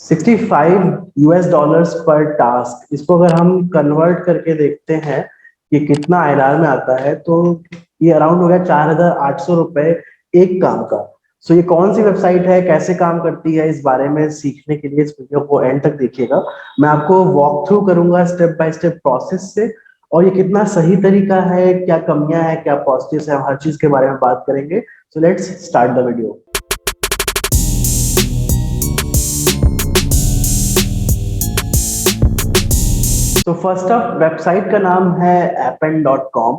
$65 पर टास्क, इसको अगर हम कन्वर्ट करके देखते हैं कि कितना आईआर में आता है, तो ये अराउंड हो गया ₹4,800 एक काम का। सो ये कौन सी वेबसाइट है, कैसे काम करती है, इस बारे में सीखने के लिए इस वीडियो को एंड तक देखिएगा। मैं आपको वॉक थ्रू करूंगा स्टेप बाय स्टेप प्रोसेस से, और ये कितना सही तरीका है, क्या कमियां है, क्या पॉजिटिव्स है, हर चीज के बारे में बात करेंगे। So let's start the video. तो फर्स्ट ऑफ वेबसाइट का नाम है appen.com।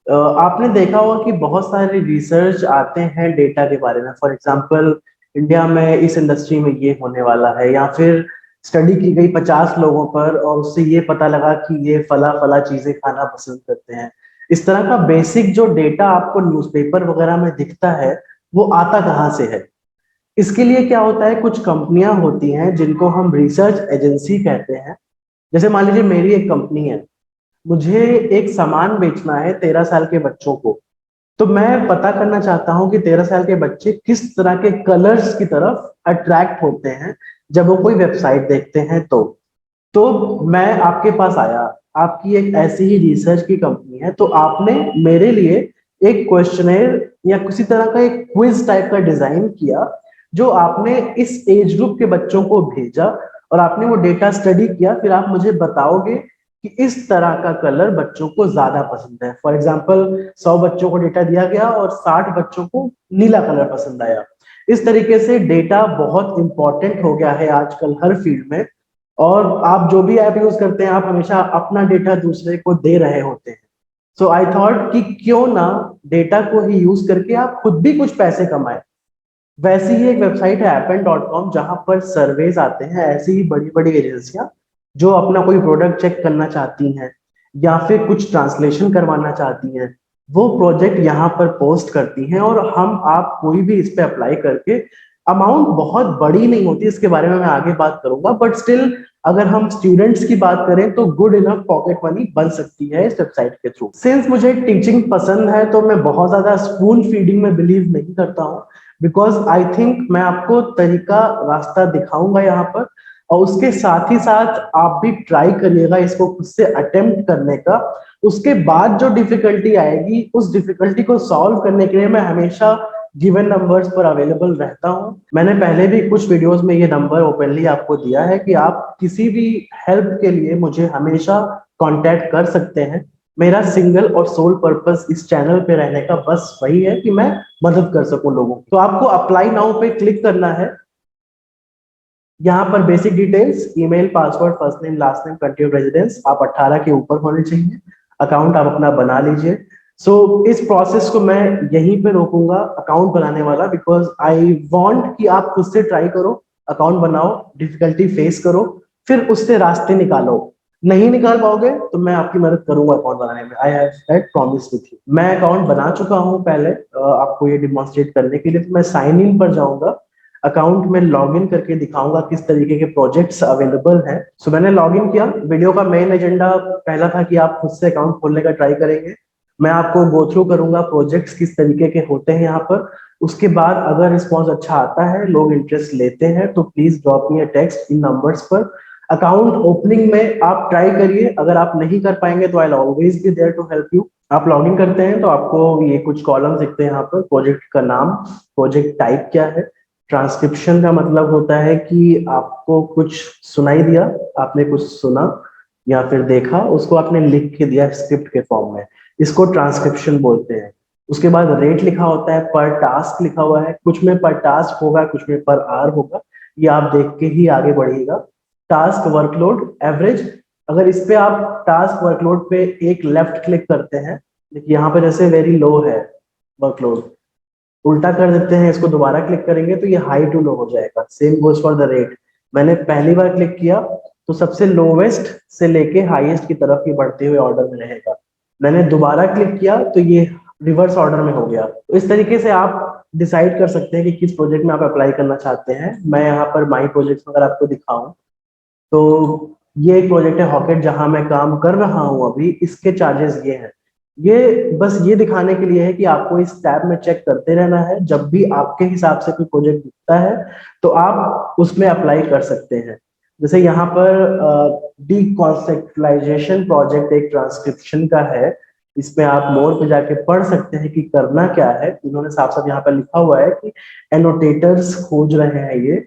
आपने देखा होगा कि बहुत सारे रिसर्च आते हैं डेटा के बारे में। फॉर एग्जांपल, इंडिया में इस इंडस्ट्री में ये होने वाला है, या फिर स्टडी की गई 50 लोगों पर और उससे ये पता लगा कि ये फला फला चीजें खाना पसंद करते हैं। इस तरह का बेसिक जो डेटा आपको न्यूज़पेपर वगैरह में दिखता है, वो आता कहाँ से है? इसके लिए क्या होता है, कुछ कंपनियां होती हैं जिनको हम रिसर्च एजेंसी कहते हैं। जैसे मान लीजिए मेरी एक कंपनी है, मुझे एक सामान बेचना है 13 साल के बच्चों को। तो मैं पता करना चाहता हूं कि 13 साल के बच्चे किस तरह के कलर्स की तरफ अट्रैक्ट होते हैं जब वो कोई वेबसाइट देखते हैं। तो मैं आपके पास आया, आपकी एक ऐसी ही रिसर्च की कंपनी है, तो आपने मेरे लिए एक क्वेश्चनेयर या किसी तरह का एक क्विज टाइप का डिजाइन किया, जो आपने इस एज ग्रुप के बच्चों को भेजा, और आपने वो डेटा स्टडी किया। फिर आप मुझे बताओगे कि इस तरह का कलर बच्चों को ज्यादा पसंद है। फॉर एग्जाम्पल, 100 बच्चों को डेटा दिया गया और 60 बच्चों को नीला कलर पसंद आया। इस तरीके से डेटा बहुत इंपॉर्टेंट हो गया है आजकल हर फील्ड में। और आप जो भी ऐप यूज करते हैं, आप हमेशा अपना डेटा दूसरे को दे रहे होते हैं। सो आई थॉट कि क्यों ना डेटा को ही यूज करके आप खुद भी कुछ पैसे कमाए। वैसी ही एक वेबसाइट है appen.com, जहां पर सर्वेज आते हैं। ऐसी ही बड़ी बड़ी एजेंसियां जो अपना कोई प्रोडक्ट चेक करना चाहती हैं या फिर कुछ ट्रांसलेशन करवाना चाहती हैं, वो प्रोजेक्ट यहाँ पर पोस्ट करती हैं, और हम आप कोई भी इस पे अप्लाई करके, अमाउंट बहुत बड़ी नहीं होती, इसके बारे में मैं आगे बात करूंगा, बट स्टिल अगर हम स्टूडेंट्स की बात करें तो गुड इनफ पॉकेट मनी बन सकती है इस वेबसाइट के थ्रू। सिंस मुझे टीचिंग पसंद है, तो मैं बहुत ज्यादा स्पून फीडिंग में बिलीव नहीं करता हूँ। बिकॉज आई थिंक मैं आपको तरीका रास्ता दिखाऊंगा यहाँ पर, और उसके साथ ही साथ आप भी ट्राई करिएगा इसको खुद से अटेम्प्ट करने का। उसके बाद जो डिफिकल्टी आएगी, उस डिफिकल्टी को सॉल्व करने के लिए मैं हमेशा गिवन नंबर्स पर अवेलेबल रहता हूं। मैंने पहले भी कुछ वीडियोस में ये नंबर ओपनली आपको दिया है कि आप किसी भी हेल्प के लिए मुझे हमेशा कांटेक्ट कर सकते हैं। मेरा सिंगल और सोल पर्पस इस चैनल पे रहने का बस वही है कि मैं मदद कर सकूं लोगों की। तो आपको अप्लाई नाउ पे क्लिक करना है। यहाँ पर basic details, email, password, first name, last name, country of residence, आप 18 के ऊपर होने चाहिए। अकाउंट आप अपना बना लीजिए। सो इस प्रोसेस को मैं यहीं पे रोकूंगा, अकाउंट बनाने वाला, बिकॉज आई वांट कि आप खुद से ट्राई करो, अकाउंट बनाओ, डिफिकल्टी फेस करो, फिर उससे रास्ते निकालो। नहीं निकाल पाओगे तो मैं आपकी मदद करूंगा अकाउंट बनाने में। I have had promise with you. मैं अकाउंट बना चुका हूं पहले, आपको ये डिमॉन्स्ट्रेट करने के लिए। तो मैं साइन इन पर जाऊंगा, अकाउंट में लॉग इन करके दिखाऊंगा किस तरीके के प्रोजेक्ट्स अवेलेबल हैं। सो मैंने लॉग इन किया। वीडियो का मेन एजेंडा पहला था कि आप खुद से अकाउंट खोलने का ट्राई करेंगे। मैं आपको गो थ्रू करूंगा प्रोजेक्ट्स किस तरीके के होते हैं यहाँ पर। उसके बाद अगर रिस्पॉन्स अच्छा आता है, लोग इंटरेस्ट लेते हैं, तो please drop me a text in numbers पर। अकाउंट ओपनिंग में आप ट्राई करिए। अगर आप नहीं कर पाएंगे तो I always be there to help you. आप लॉग इन करते हैं तो आपको ये कुछ कॉलम दिखते हैं यहाँ पर। प्रोजेक्ट का नाम, प्रोजेक्ट टाइप क्या है, ट्रांसक्रिप्शन का मतलब होता है कि आपको कुछ सुनाई दिया, आपने कुछ सुना या फिर देखा, उसको आपने लिख के दिया स्क्रिप्ट के फॉर्म में, इसको ट्रांसक्रिप्शन बोलते हैं। उसके बाद रेट लिखा होता है, पर टास्क लिखा हुआ है, कुछ में पर टास्क होगा, कुछ में पर आवर होगा, ये आप देख के ही आगे बढ़िएगा। टास्क वर्कलोड एवरेज, अगर इस पे आप टास्क वर्कलोड पे एक लेफ्ट क्लिक करते हैं, देखिए यहाँ पे जैसे वेरी लो है वर्कलोड, उल्टा कर देते हैं, इसको दोबारा क्लिक करेंगे तो ये हाई टू लो हो जाएगा। Same goes for the rate. मैंने पहली बार क्लिक किया तो सबसे लोवेस्ट से लेके हाईएस्ट की तरफ ये बढ़ते हुए ऑर्डर में रहेगा। मैंने दोबारा क्लिक किया तो ये रिवर्स ऑर्डर में हो गया। तो इस तरीके से आप डिसाइड कर सकते हैं कि किस प्रोजेक्ट में आप अप्लाई करना चाहते हैं। मैं यहाँ पर माई प्रोजेक्ट अगर आपको दिखाऊं, तो ये एक प्रोजेक्ट है हॉकेट, जहां मैं काम कर रहा हूं अभी। इसके चार्जेस ये हैं, ये बस ये दिखाने के लिए है कि आपको इस टैब में चेक करते रहना है, जब भी आपके हिसाब से कोई प्रोजेक्ट दिखता है तो आप उसमें अप्लाई कर सकते हैं। जैसे यहाँ पर डीकॉन्सेप्चुअलाइजेशन प्रोजेक्ट एक ट्रांसक्रिप्शन का है, इसमें आप मोर पे जाके पढ़ सकते हैं कि करना क्या है। इन्होंने साफ साफ यहाँ पर लिखा हुआ है कि एनोटेटर्स खोज रहे हैं ये,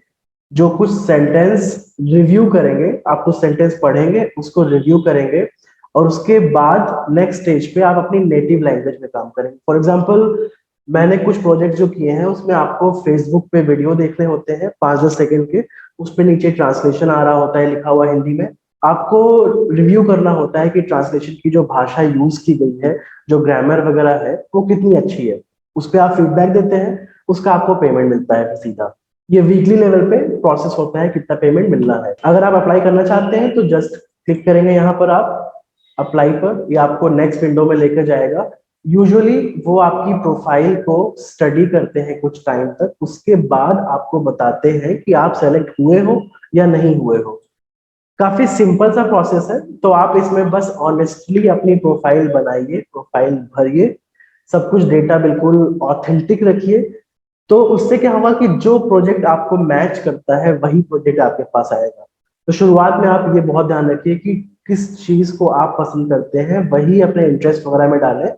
जो कुछ सेंटेंस रिव्यू करेंगे, आप कुछ सेंटेंस पढ़ेंगे, उसको रिव्यू करेंगे, और उसके बाद नेक्स्ट स्टेज पे आप अपनी नेटिव लैंग्वेज में काम करेंगे। फॉर एग्जांपल मैंने कुछ प्रोजेक्ट जो किए हैं उसमें आपको फेसबुक पे वीडियो देखने होते हैं 5-10 सेकंड के, उस पे नीचे ट्रांसलेशन आ रहा होता है लिखा हुआ हिंदी में, आपको रिव्यू करना होता है कि ट्रांसलेशन की जो भाषा यूज की गई है, जो ग्रामर वगैरह है वो कितनी अच्छी है। उस पर आप फीडबैक देते हैं, उसका आपको पेमेंट मिलता है सीधा। ये वीकली लेवल पे प्रोसेस होता है कितना पेमेंट मिलना है। अगर आप अप्लाई करना चाहते हैं तो जस्ट क्लिक करेंगे यहाँ पर आप अप्लाई पर, ये आपको नेक्स्ट विंडो में लेकर जाएगा। यूजुअली वो आपकी प्रोफाइल को स्टडी करते हैं कुछ टाइम तक, उसके बाद आपको बताते हैं कि आप सेलेक्ट हुए हो या नहीं हुए हो। काफी सिंपल सा प्रोसेस है, तो आप इसमें बस ऑनेस्टली अपनी प्रोफाइल बनाइए, प्रोफाइल भरिए, सब कुछ डेटा बिल्कुल ऑथेंटिक रखिए। तो उससे क्या होगा कि जो प्रोजेक्ट आपको मैच करता है वही प्रोजेक्ट आपके पास आएगा। तो शुरुआत में आप ये बहुत ध्यान रखिए कि किस चीज को आप पसंद करते हैं, वही अपने इंटरेस्ट वगैरह में डालें।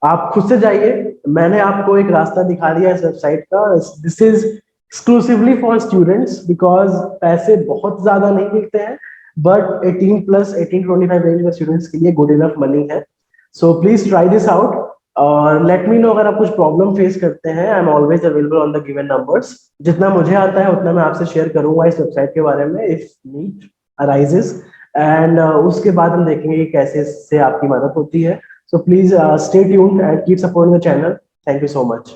आप खुद से जाइए, मैंने आपको एक रास्ता दिखा दिया इस वेबसाइट का। This is exclusively for students because पैसे बहुत ज्यादा नहीं मिलते हैं, बट 18+ 18-25 रेंज में स्टूडेंट्स के लिए गुड इनफ मनी है। So please try this out और लेट मी नो अगर आप कुछ प्रॉब्लम फेस करते हैं। I am always available on the given numbers. जितना मुझे आता है उतना मैं आपसे शेयर करूंगा इस वेबसाइट के बारे में इफ नीड अराइजेस, एंड उसके बाद हम देखेंगे कि कैसे इससे आपकी मदद होती है। So please stay tuned and keep supporting the channel. Thank you so much.